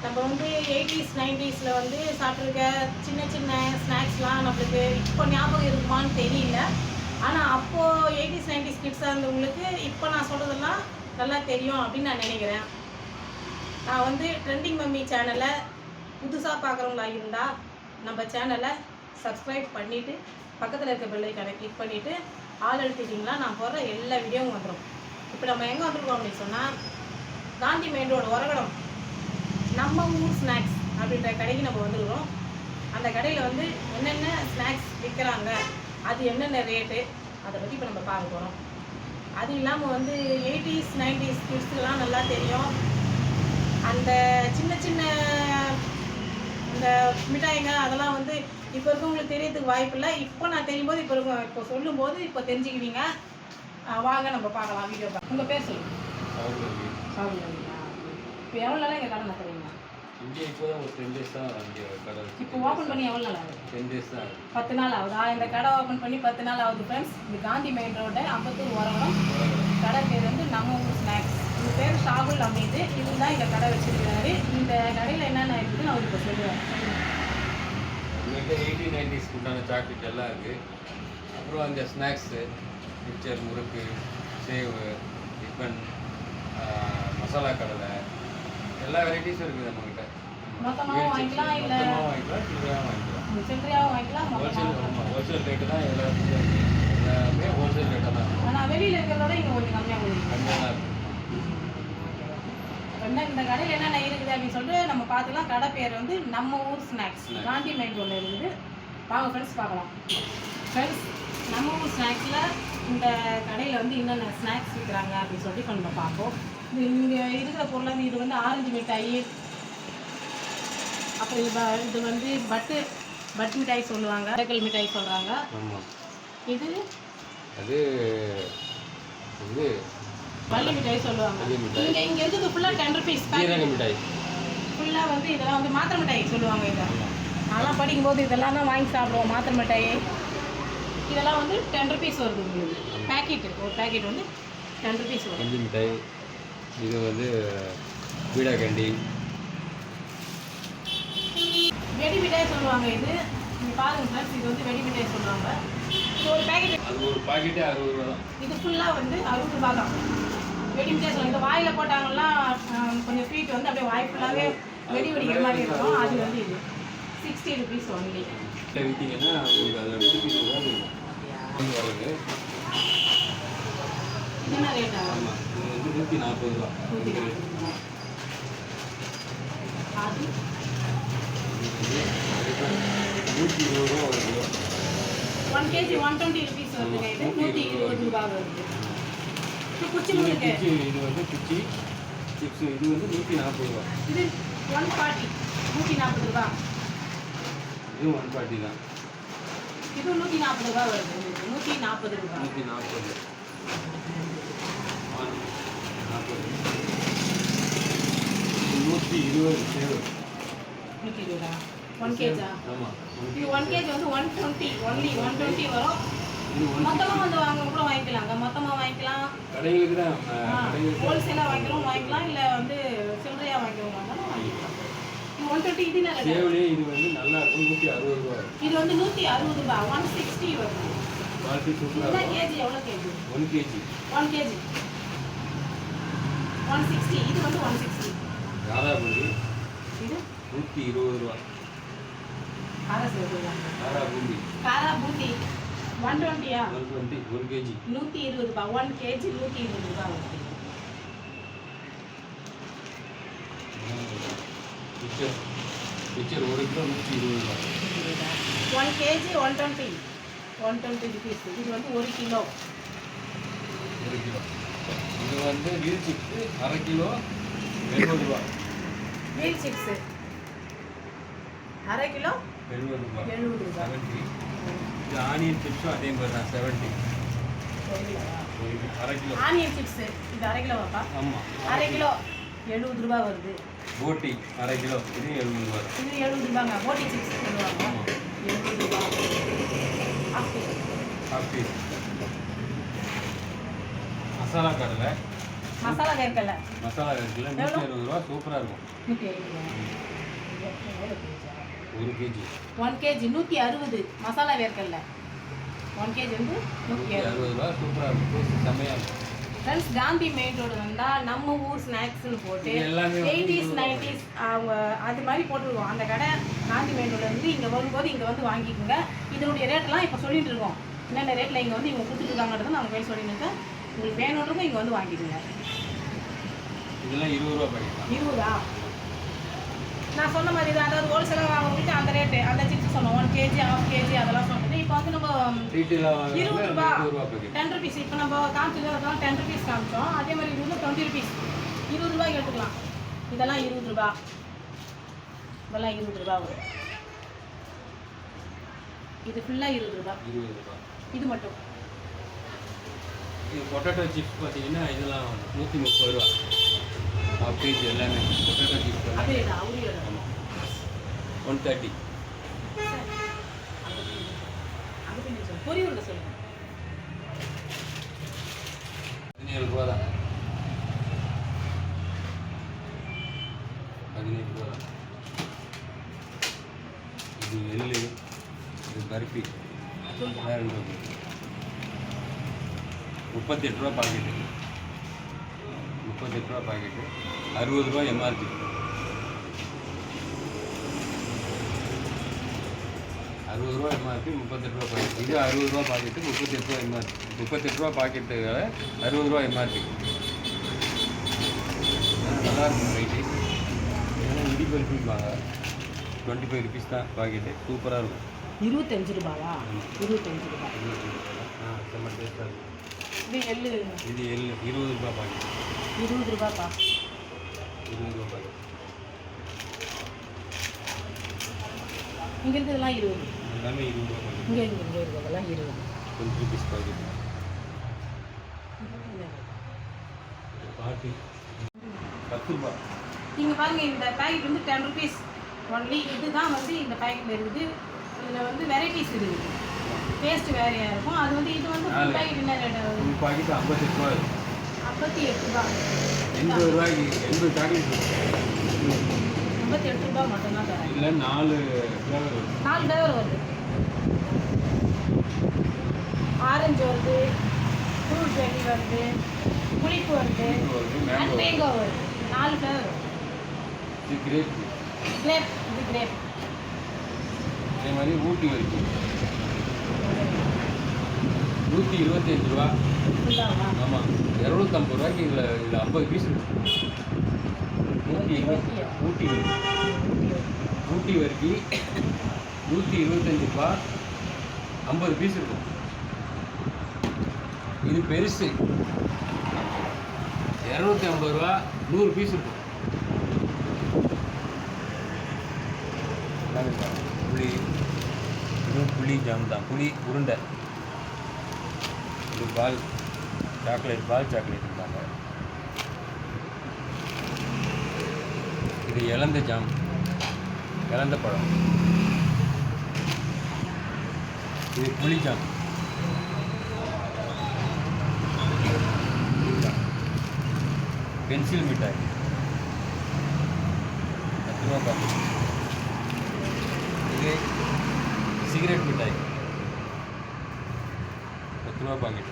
நம்ம வந்து 80s 90ஸ்ல வந்து சாப்பிட்ருக்க சின்ன சின்ன ஸ்நாக்ஸ்லாம் நம்மளுக்கு இப்போ ஞாபகம் இருக்குமான்னு தெரியல. ஆனால் அப்போது 80s 90s கிட்ஸாக இருந்தவங்களுக்கு இப்போ நான் சொல்கிறதெல்லாம் நல்லா தெரியும் அப்படின்னு நான் நினைக்கிறேன். நான் வந்து ட்ரெண்டிங் மம்மி சேனலை புதுசாக பார்க்குறவங்களா இருந்தால் நம்ம சேனலை சப்ஸ்கிரைப் பண்ணிவிட்டு பக்கத்தில் இருக்க பெல் ஐக்கானை கிளிக் பண்ணிவிட்டு ஆல் எடுத்துக்கிட்டிங்களா நான் போடுற எல்லா வீடியோவும் வந்துடும். இப்போ நம்ம எங்கே வந்துருக்கோம் அப்படின்னு சொன்னால் காந்தி மெயின் ரோடு ஒரகடம் நம்ம ஊர் ஸ்நாக்ஸ் அப்படின்ற கடைக்கு நம்ம வந்துருக்கோம். அந்த கடையில் வந்து என்னென்ன ஸ்நாக்ஸ் விற்கிறாங்க, அது என்னென்ன ரேட்டு, அதை பற்றி இப்போ நம்ம பார்க்க போகிறோம். அது இல்லாமல் வந்து 80s 90s கிட்ஸுக்கெலாம் நல்லா தெரியும். அந்த சின்ன சின்ன இந்த மிட்டாய்ங்க அதெல்லாம் வந்து இப்போ இருக்கவங்களுக்கு தெரியறதுக்கு வாய்ப்பு இல்லை. இப்போ நான் தெரியும் போது இப்போ சொல்லும்போது இப்போ தெரிஞ்சுக்குவீங்க. வாங்க நம்ம பார்க்கலாம் வீடியோ பார்க்க. உங்கள் பேர் சொல்லுங்கள். இப்போ எவ்வளோ நாளாக எங்கள் கடை நடத்துறீங்க? இங்கே இப்போ தான் ஒரு 10 days தான் இங்கே கடை. இப்போ ஓப்பன் பண்ணி எவ்வளோ நாள் ஆகுது? 10 days தான். 10 நாள் ஆகுதா? இந்த கடை ஓப்பன் பண்ணி 10 நாள் ஆகுது ஃப்ரெண்ட்ஸ். இது காந்தி மெயின் ரோடு அம்பத்தூர் ஓரகடம். கடை பேர் வந்து நம்ம ஊர் ஸ்நாக்ஸ். இது பேர் ஷாகுல் அமீது. இவர் தான் இந்த கடை வச்சுருக்காரு. இந்த கடையில் என்னென்ன இருக்குதுன்னு அவர் இப்போ சொல்லுவார். எங்கள்கிட்ட 80 90s உண்டான சாக்லேட் எல்லாம் இருக்குது. அப்புறம் அந்த ஸ்நாக்ஸு மிக்சர், முறுக்கு, சேவு, டிஃபன், மசாலா கடலை எல்லா வெரைட்டிஸும் இருக்குது நம்மகிட்ட. மொத்தமாக வாங்கிக்கலாம், இல்லை சில்லறையாகவும் வாங்கிக்கலாம். ஹோல்சேல் ரேட்டு தான் எல்லாமே ஹோல்சேல் ரேட்டாக தான். ஆனால் வெளியில் இருக்கிறதோட இங்கே கொஞ்சம் கம்மியாக கொடுக்கும். கம்மியாக தான் இருக்குது. என்ன இந்த கடையில் என்னென்ன இருக்குது அப்படின்னு சொல்லிட்டு நம்ம பார்த்துக்கலாம். கடை பேர் வந்து நம்ம ஊர் ஸ்நாக்ஸ், காந்தி மெயின் ரோடில் இருக்குது. வாங்க ஃப்ரெண்ட்ஸ் பார்க்கலாம். ஃப்ரெண்ட்ஸ், நம்ம ஊர் ஸ்நாக்ஸில் இந்த கடையில் வந்து என்னென்ன ஸ்நாக்ஸ் விற்கிறாங்க அப்படின்னு சொல்லிட்டு இப்போ நம்ம பார்ப்போம். இங்கே இருக்கிற பொருள் வந்து இது வந்து ஆரஞ்சு மிட்டாய், அப்புறம் இது வந்து பட்டு மிட்டாய் சொல்லுவாங்க, அரைக்கல் மிட்டாய் சொல்கிறாங்க. இது அது இது பள்ளி மிட்டாய் சொல்லுவாங்க. இங்கே இருக்குது ஃபுல்லாக 10 rupees மிட்டாய். ஃபுல்லாக வந்து இதெல்லாம் வந்து மாத்திரை மிட்டாய் சொல்லுவாங்க. இதை நான்லாம் படிக்கும்போது இதெல்லாம் தான் வாங்கி சாப்பிடுவோம். மாத்திரை மிட்டாய் இதெல்லாம் வந்து 10 rupees வருது உங்களுக்கு. பேக்கெட்டு ஒரு பேக்கெட் வந்து 10 rupees வரும். கண்டி மிட்டாய், இது வந்து பீடா கண்டி, வெடி மிட்டாய் சொல்லுவாங்க. இது நீங்கள் பாருங்கள் ஃப்ரெண்ட்ஸ், இது வந்து வெடி மிட்டாய் சொல்லுவாங்க. இது ஒரு பேக்கெட், அது ஒரு பாக்கெட்டே 60 ரூபா தான். இது ஃபுல்லாக வந்து 60 ரூபா தான். வெடி மிட்டாய் சொல்லுவாங்க. இந்த வாயில் போட்டாங்கன்னா கொஞ்சம் ஸ்வீட் வந்து அப்படியே வாய் ஃபுல்லாகவே வெடி வெடிக்கிற மாதிரி இருக்கும். அது வந்து இது 60 rupees ஒன்லி. விற்றீங்கன்னா உங்களுக்கு அதில் 50 பீஸ் தான் இருக்கும். வருது என்ன ரேட் ஆகும்? ஆமாம், இது வந்து 140 ரூபா. அது 120 ரூபா ஒரு கிலோ. 1 kg 120 rupees வருதுங்க. இது 120 ரூபா வருது. இது குச்சி முறுக்கு, இது வந்து குச்சி சிப்ஸ், இது வந்து 140 ரூபா. இது 140 140 ரூபா. இது 140 தான். இது 140 ரூபா வருது. 140 ரூபா. 140 120 சேவு. 120 1 kg. ஆமாம், இது 1 kg வந்து 120 ஒன்லி 120 வரும். இது மொத்தமாக வந்து வாங்க கூட வாங்கிக்கலாங்க. மொத்தமாக வாங்கிக்கலாம், கடைகளுக்கு தான் ஹோல்சேலாக வாங்கிக்கலாம், இல்லை வந்து சில்லறையாக வாங்கிக்கிறவங்க இருந்தாலும் வாங்கிக்கலாம். 120 இது என்ன? சேவலே இது வந்து நல்லா இருக்கும். 160 ரூபா. இது வந்து 160 ரூபா. 160 வருது. குவாலிட்டி சூப்பராக இருக்கும். கேஜி எவ்வளோ கேஜி? 1 kg 1 kg 160. இது வந்து 160. ராதா பூந்தி இது 120 ரூபா. காரா சேர்த்துருவாங்க. ராதா பூந்தி காரா பூந்தி 120யா? 120 1 kg 120 ரூபா. 1 kg 120 ரூபா வருது. பிக்சர் 1 கிலோ 120 ரூபா. 1 kg 120 rupees. இது வந்து 1 கிலோ. 1 கிலோ. இது வந்து வீல் சிப்ஸ் 1/2 கிலோ 70 ரூபா. வீல் சிப்ஸ் 1/2 கிலோ 70 ரூபா. 70 ரூபா. 70. இது ஆனியன் சிப்ஸும் அதே மாதிரி தான் 70. 1/2 கிலோ ஆனியன் சிப்ஸ் இது 1/2 கிலோவாப்பா? ஆமாம், 1/2 கிலோ 70 ரூபா வருது. போட்டி 1/2 கிலோ இது 70 ரூபா. இது 70 ரூபாங்க. போட்டி சிப்ஸ் சொல்லுவாங்க. 70 ரூபா. ஹாஃப் பீஸ் மசாலா கடலை மசாலா வேர்க்கடலை. மசாலா வேர்க்கடலை 160 ரூபா. சூப்பராக இருக்கும். 1 கேஜி 1 கேஜி 160 மசாலா வேர்க்கடலை. 1 கேஜி வந்து 160 ரூபா. சூப்பராக இருக்கும். டேஸ்ட் செம்மையாக இருக்கும். ஃப்ரெண்ட்ஸ், காந்தி மெயின் ரோடு வந்தால் நம்ம ஊர் ஸ்நாக்ஸ்னு போட்டு எல்லாமே 80's 90's அவங்க அது மாதிரி போட்டுருவோம். அந்த கடை காந்தி மெயின் ரோடில் இருந்து இங்கே வரும்போது இங்கே வந்து வாங்கிக்கோங்க. இதனுடைய ரேட்டெல்லாம் இப்போ சொல்லிட்டு இருக்கோம். என்னென்ன ரேட்டில் இங்கே வந்து இவங்க கொடுத்துருக்காங்கன்றது நான் பேர் சொல்லிட்டு இருக்கேன். உங்களுக்கு வேணுன்றதும் இங்கே வந்து வாங்கிக்கோங்க. இதெல்லாம் 20 ரூபா பாக்கெட். 20 நான் சொன்ன மாதிரி தான். அதாவது ஹோல்சேலாக வாங்குறவங்களுக்கு அந்த ரேட்டு அந்த சிப்ஸ் சொன்னோம். 1 கேஜி 1/2 கேஜி அதெல்லாம் சொன்னது. இப்போ வந்து நம்ம 20 ரூபா 10 ருபீஸ். இப்போ நம்ம காமிச்சதுலாம் 10 ருபீஸ் காமிச்சோம். அதே மாதிரி இது வந்து 20 ருபீஸ். 20 ரூபாய்க்கு எடுத்துக்கலாம். இதெல்லாம் 20 ரூபா. இதெல்லாம் 20 ரூபா வரும். இது ஃபுல்லாக 20 ரூபா. 20 ரூபா இது மட்டும். இது பொட்டேட்டோ சிப்ஸ் பார்த்தீங்கன்னா இதெல்லாம் 130 ரூபா. 1/2 கேஜி எல்லாமே பொட்டேட்டோ சிப்ஸ். அதே தான் அவரியோட. 130. பொரியூரில் சொல்லுங்கள். 17 ரூபா தான். 17 ரூபா தான். இது எள்ளு, இது பருப்பி. 38 ரூபா பாக்கெட்டு. 38 ரூபா பாக்கெட்டு. 60 ரூபா எம்ஆர்பி. 60 ரூபா எம்ஆர்பி. 38 ரூபா பாக்கெட். இது 60 ரூபா பாக்கெட்டு. 38 ரூபா எம்ஆர்பி. 38 ரூபா பாக்கெட்டு 60 ரூபா எம்ஆர்பி. நல்லா இருக்கும் ரைட்டு. இதெல்லாம் இடி பருப்பிப்பாங்க. 25 ருபீஸ் தான் பாக்கெட்டு. சூப்பராக இருக்கும். 25 ரூபாவா? 25 ரூபா. செம்ம டேஸ்ட்டாக இருக்கும். இது எள்ளு. இது எள்ளு 20 ரூபா பாக்கெட். 20 ரூபாப்பா. 20 ரூபா பாக்கெட். இங்கே இருக்கிறதெல்லாம் 20. எல்லாமே 20 ரூபா பாக்கெட். இங்கே இருக்கிறதெல்லாம் 20. 20 ருபீஸ் பாக்கெட். பாட்டி 10 ரூபா. நீங்கள் பாருங்கள், இந்த பேக்கெட் வந்து 10 ருபீஸ் ஒன்லி. இதுதான் வந்து இந்த பேக்கெட்டில் இருக்குது. இதில் வந்து வெரைட்டிஸ் இருக்குது. டேஸ்ட் வேறையாக இருக்கும். அது வந்து இது வந்து ஃபுல் பேக்கெட் என்ன ரேட் ஆகுது? ஃபுல் பாக்கெட் 58 ரூபா. 58 ரூபா. 80 ரூபாய்க்கு 80 பேக்கெட். 58 ரூபா மட்டும்தான் தரேன். இல்லை 4 ஃப்ளேவர் வருது. 4 ஃப்ளேவர் வருது. ஆரஞ்சு வருது, ஃப்ரூட் ஜெல்லி வருது, புளிப்பு வருது, அண்ட் மேங்கோ வருது. 4 ஃப்ளேவர் வருது. இது கிரேப். கிரேப். இது கிரேப். அதே மாதிரி ஊட்டி வருது. 125 ரூபா. ஃபுல்லாவா? ஆமாம். 250 ரூபாய்க்கு இதில் 50 பீஸ் இருக்கு. ஊட்டி வருது. ஊட்டி வரைக்கி 125 ரூபா. 50 பீஸ் இருக்கும். இது பெருசு 250 ரூபா. 100 பீஸ் இருக்கும். புளி. இதுவும் புளி ஜாம் தான். புளி உருண்டை. இது பால் சாக்லேட். பால் சாக்லேட் இருந்தாங்க. இது இலந்த ஜாம். இலந்த பழம். இது புளி ஜாம். பென்சில் மிட்டாய் 10 ரூபா பாக்கெட். இது சிகரெட் மிட்டாய் 10 ரூபா பாக்கெட்.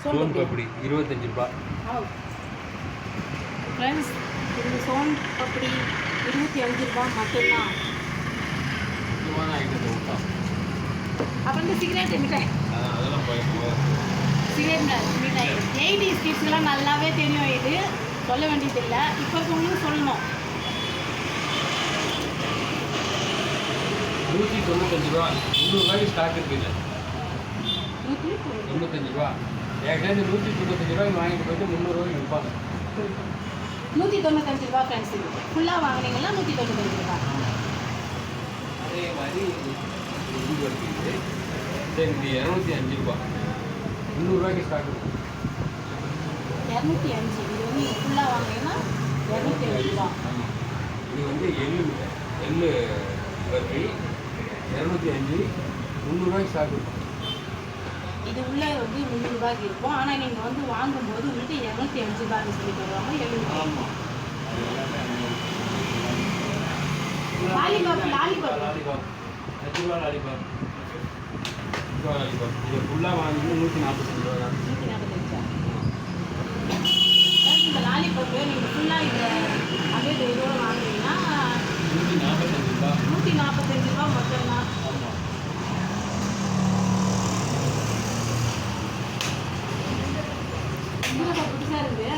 சோன் பப்படி 25 ரூபா. ஃப்ரெண்ட்ஸ், இது சோன் பப்படி 25 ரூபா மட்டும்தான். முக்கியமான ஐட்டத்தை விட்டோம். அப்புறம் இந்த சிகரெட் மிட்டாய். அதெல்லாம் சிகரெட் மிட்டாய் 80's கிட்ஸ்லாம் நல்லாவே தெரியும். இது சொல்ல வேண்டியதில்லை. இப்போ இருக்கவங்களும் சொல்லணும். 195 ரூபா. 300 ரூபாய்க்கு ஸ்டாக் இருக்குல்ல. 95 ரூபா. என்கிட்ட 195 ரூபாய்க்கு வாங்கிட்டு போயிட்டு 300 ரூபாய்க்கு விற்பாங்க. 195 ரூபா ஃப்ரெண்ட்ஸ். இது ஃபுல்லாக வாங்கினீங்கன்னா 195 ரூபா. அதே மாதிரி இது இருக்குது. சரி, இது 205 ரூபா. 300 ரூபாய்க்கு ஸ்டாக் இருக்கும். 205. இது வந்து நீங்கள் ஃபுல்லாக வாங்கினீங்கன்னா 205 ஆமாம். இது வந்து எள்ளு பர்ஃபி 205 300 ஸ்டாக் இருக்கும். இது உள்ள வந்து 300 ரூபாய்க்கு இருக்கும். ஆனால் நீங்கள் வந்து வாங்கும்போது உங்களுக்கு 205 ரூபாய்க்கு சொல்லி தருவாங்க. 70. ஆமாம். லாலிபாப் லாலிபாப் 10 ரூபா லாலிபாப் இது ஃபுல்லாக வாங்கி 145 ரூபா தான். 145. இந்த லாலிபாப் நீங்கள் ஃபுல்லாக இந்த அப்படியே இதோட வாங்குறீங்கன்னா 145 ரூபா. 145 ரூபா மட்டும்தான். ஆமாம். இன்னும் புதுசாக இருக்குது.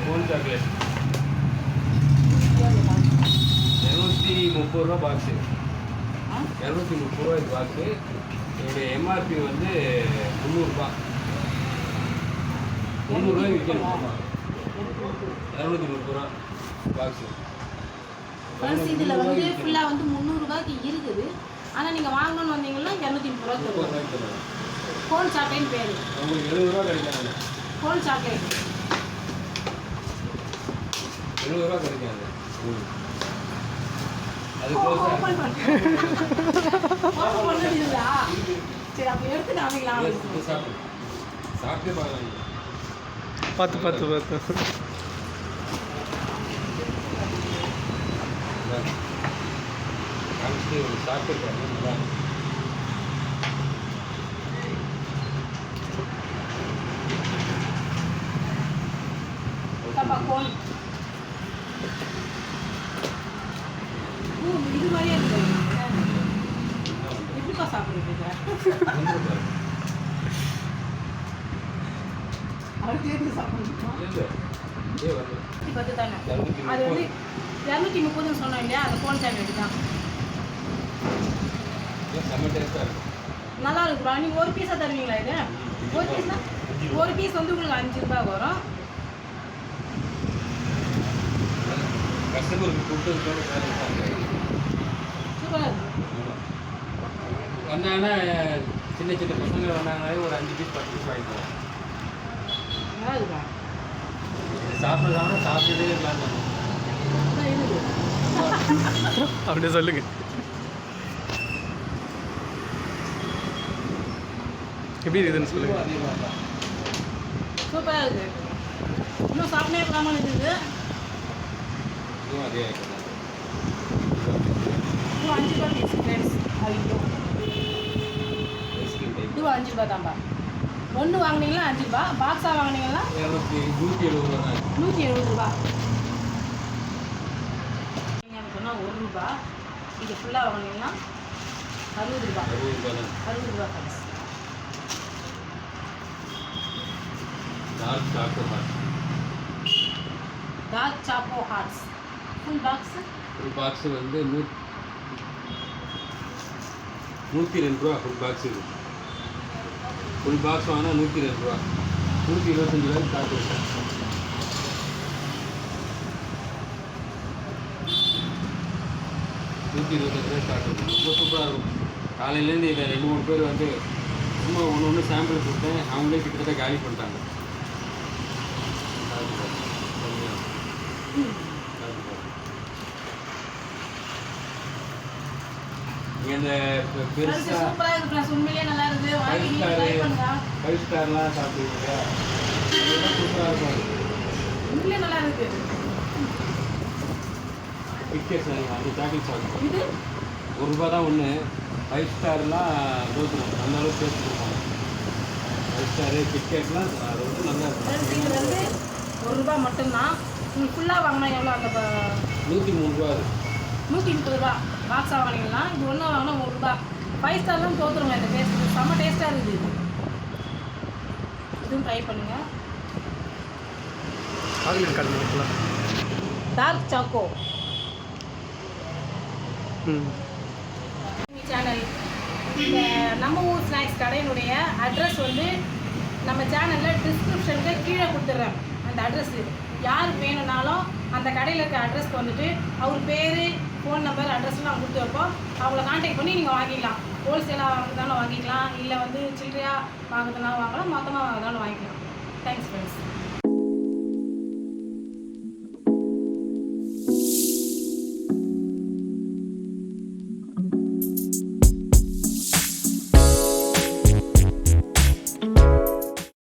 கோன் சாக்லேட் 230 ரூபா பாக்ஸு. 230 ரூபா இது பாக்ஸு. என்னுடைய எம்ஆர்பி வந்து 300 ரூபா. 300 ரூபாய் விற்கணும். 230 ரூபா பாக்ஸு. ஃப்ரெண்ட்ஸ் இதில் வந்து ஃபுல்லாக வந்து 300 ரூபாய்க்கு இருக்குது. ஆனால் நீங்கள் வாங்கணும்னு வந்தீங்கன்னா 230 ரூபா தருவாங்க. கோன் சாக்லேட் பேர். உங்களுக்கு 70 ரூபா கிடைக்காது. கோன் சாக்லேட் 70 ரூபா கிடைக்காது. அது ஓப்பன் பண்ணுறீங்களா? சரி அப்போ எடுத்து காமிக்கலாம். சாப்பிட்டு பார்க்கலாம். 10 காமிச்சு சாப்பிட்டு நல்லா கோன் இது மாதிரியே இருக்கு. எப்படிப்பா சாப்பிடுறீங்க? அவருக்கு எதுக்கு சாப்பிடுறீங்க? 10 தானே. அது வந்து 230 சொன்னோம் இல்லையா, அந்த கோன் சாக்லேட் தான். நல்லா இருக்குப்பா. நீங்கள் ஒரு பீஸாக தருவீங்களா? இது ஒரு பீஸ்னா ஒரு பீஸ் வந்து உங்களுக்கு 5 ரூபாய் வரும். கஸ்டமருக்கு கொடுத்தது சூப்பராக இருக்கு. வந்தாங்கன்னா சின்ன பசங்க வந்தாங்கனாலே ஒரு 5 பீஸ் 10 பீஸ் வாங்கிக்குவோம். நல்லா இருக்குப்பா. சாப்பிட்றதாங்கன்னா சாப்பிட்டுட்டே இருக்கலாம். அப்படியே சொல்லுங்க. எப்படி இருக்குதுன்னு சொல்லுங்க. சூப்பராக இருக்குது. இன்னும் சாப்பிட்டே இருக்கலாமா இருக்குது. இதுவும் அதே இதுவும் 5 ரூபா பீஸ் ஃப்ரெண்ட்ஸ். இதுவும் 5 ரூபா தான்ப்பா. ஒன்று வாங்கினீங்கன்னா 5 ரூபா. பாக்ஸாக வாங்கினீங்கன்னா 170 ரூபா தான். 170 ரூபா. நீங்கள் சொன்னால் 1 ரூபா. இது ஃபுல்லாக வாங்கினீங்கன்னா 60 ரூபா. 60 ரூபா தான். 60 ரூபா friends. Dark choco hearts full box. ஒரு பாக்ஸ் வந்து 102 ரூபா. ஃபுல் பாக்ஸ் இருக்குது. ஃபுல் பாக்ஸ் வாங்கினா 102 ரூபா. 125 ரூபாய்க்கு ஸ்டார்ட் இருக்கும். 125 ரூபாய் ஸ்டார்ட் இருக்கும். ரொம்ப சூப்பராக இருக்கும். காலையிலேருந்து இதை 2-3 பேர் வந்து சும்மா ஒன்று சாம்பிள் கொடுத்தேன். அவங்களே கிட்டத்தட்ட காலி பண்ணிட்டாங்க. இந்த பெருசாக சூப்பராக இருக்கு ஃப்ரெண்ட்ஸ். உண்மையிலேயே நல்லா இருக்குது. வாங்கி நீங்கள் ட்ரை பண்ணுங்க. 5 ஸ்டார்லாம் சாப்பிடுவீங்க. சூப்பராக இருக்கும். உண்மையிலேயே நல்லா இருக்கு. கிட்கேட்ஸ் அந்த சாக்லேட் சாப்பிடும். இது 1 ரூபா தான் ஒன்று. 5 ஸ்டார்லாம் தோற்றுரும். அந்த அளவுக்கு டேஸ்ட் கொடுப்பாங்க. 5 ஸ்டாரு கிட்கேட்லாம் அது வந்து நல்லா இருக்கும். இது வந்து 1 ரூபா மட்டும்தான். நீங்கள் ஃபுல்லாக வாங்கினா எவ்வளோ? அந்த 103 ரூபா. அது 130 ரூபா. பாக்ஸாக வாங்கினீங்கன்னா இது ஒன்றா வாங்கினா 1 ரூபா. 5 ஸ்டார்லாம் தோற்றுருங்க. இந்த டேஸ்ட் செம்ம டேஸ்ட்டாக இருக்குது. இதுவும் ட்ரை பண்ணுங்கள். சாக்லேட் காட்டுங்களா? Dark choco channel. இந்த நம்ம ஊர் ஸ்நாக்ஸ் கடையினுடைய அட்ரஸ் வந்து நம்ம சேனலில் டிஸ்கிரிப்ஷனுக்கு கீழே கொடுத்துட்றேன். அந்த அட்ரஸ்ஸு யாருக்கு வேணும்னாலும் அந்த கடையில் இருக்க அட்ரஸ்க்கு வந்துட்டு அவர் பேர், ஃபோன் நம்பர், அட்ரஸ்லாம் கொடுத்து வைப்போம். அவங்கள கான்டாக்ட் பண்ணி நீங்கள் வாங்கிக்கலாம். ஹோல்சேலாக வாங்குறதாலும் வாங்கிக்கலாம், இல்லை வந்து சில்லறையாக வாங்குறதுனாலும் வாங்கலாம், மொத்தமாக வாங்குறதாலும் வாங்கிக்கலாம். Thanks friends.